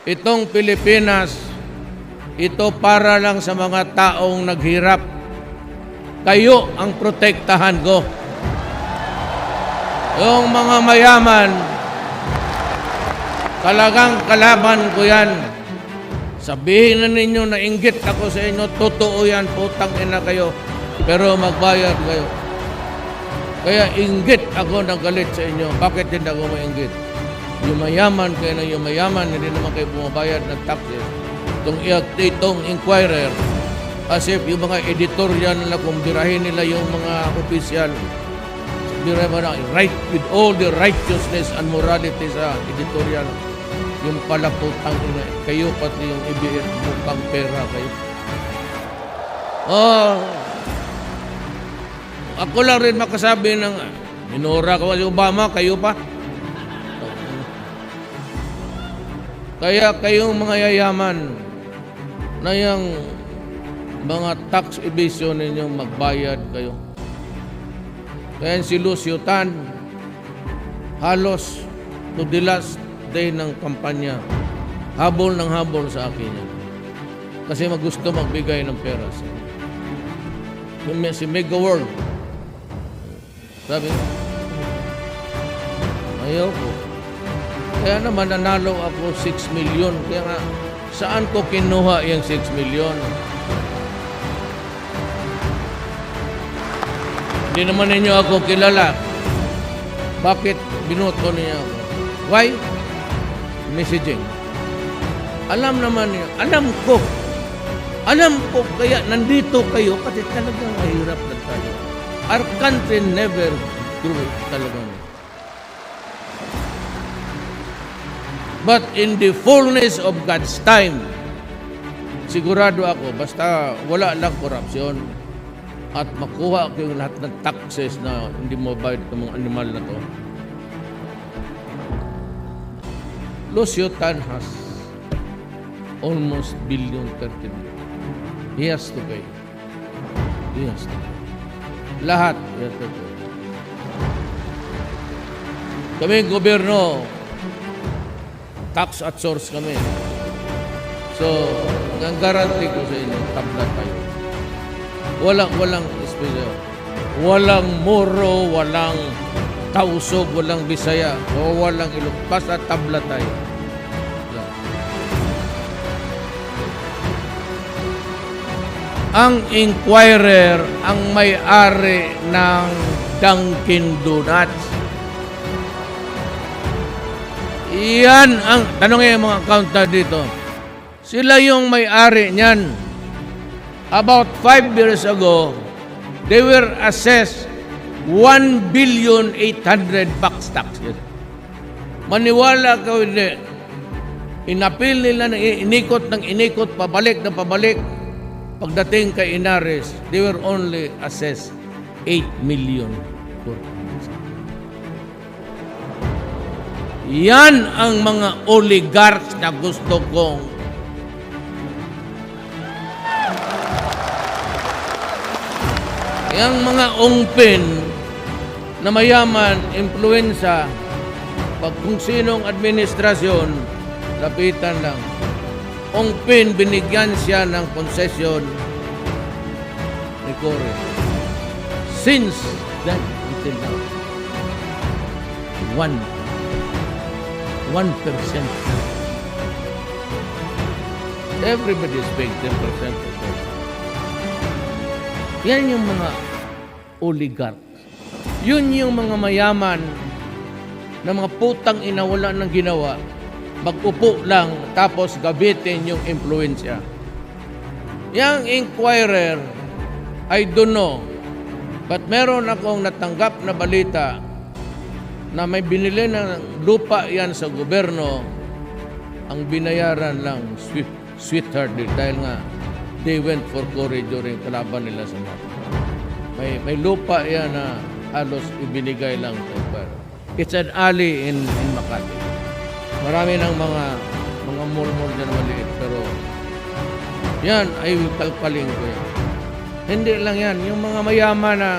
itong Pilipinas, ito para lang sa mga taong naghirap. Kayo ang protektahan ko. Yung mga mayaman, talagang kalaban ko yan. Sabihin na ninyo na inggit ako sa inyo, totoo yan, putang ina kayo, pero magbayad kayo. Kaya inggit ako ng galit sa inyo. Bakit hindi ako mainggit? Yumayaman kayo na yumayaman, hindi naman kayo bumabayad ng taxes. Itong Inquirer, as if yung mga editorial nila, kung birahin nila yung mga opisyal, birahin mo na, right, with all the righteousness and morality sa editorial, yung pala putang ina, kayo pati yung ibiit, bukang pera kayo. Ako lang rin makasabi ng minura ko si Obama, kayo pa. Kaya kayong mga yayaman na yung mga tax evasion ninyong magbayad kayo. Kaya si Lucio Tan, halos to the last day ng kampanya, habol ng habol sa akin yan. Kasi gusto magbigay ng pera sa si Mega World. Sabi, ayaw ko. Kaya naman nanalo ako 6 million. Kaya nga, saan ko kinuha yung 6 million? Hindi naman ninyo ako kilala. Bakit binoto niya ako? Why? Messaging. Alam naman niya. Alam ko. Kaya nandito kayo kasi talagang mahirap na tayo. Our country never grew talagang. But in the fullness of God's time, sigurado ako, basta wala lang korupsyon at makuha ko yung lahat ng taxes na hindi mo bayad ng mga animal na to. Lucio Tan has almost billion 30 million. He has to pay. He has to pay. Lahat. He has to pay. Kami gobyerno, tax at source kami. So, ang guarantee ko sa inyo, tablat tayo. Walang special. Walang Moro, walang Tausog, walang Bisaya, o walang Ilog. Basta tablat tayo. Ang Inquirer ang may-ari ng Dunkin Donuts. Yan ang, tanongin yung mga accountant dito. Sila yung may-ari niyan. About 5 years ago, they were assessed 1,800,000,000 bucks taxes. Maniwala ka hindi. Inapil nila, inikot, pabalik na pabalik. Pagdating kay Inares, they were only assessed 8 million. Yan ang mga oligarchs na gusto kong yung mga ungpin na mayaman, impluensya, pag kung sinong administrasyon, lapitan lang. Ungpin, binigyan siya ng konsesyon ni Cory. Since then, until now, 1%. Everybody is paying 10% of that. Yan yung mga oligarchs. Yun yung mga mayaman na mga putang ina wala ng ginawa. Mag-upo lang tapos gabitin yung influensya. Yang Inquirer, I don't know. But meron akong natanggap na balita na may binili ng lupa yan sa gobyerno, ang binayaran lang sweetheart deal dahil nga they went for Cory during kalaban nila sa mapa. May lupa yan na halos ibinigay lang sa Inquirer. It's an alley in Makati. Marami ng mga mall-mall dyan maliit, pero yan ay kalkaling ko yan. Hindi lang yan, yung mga mayaman na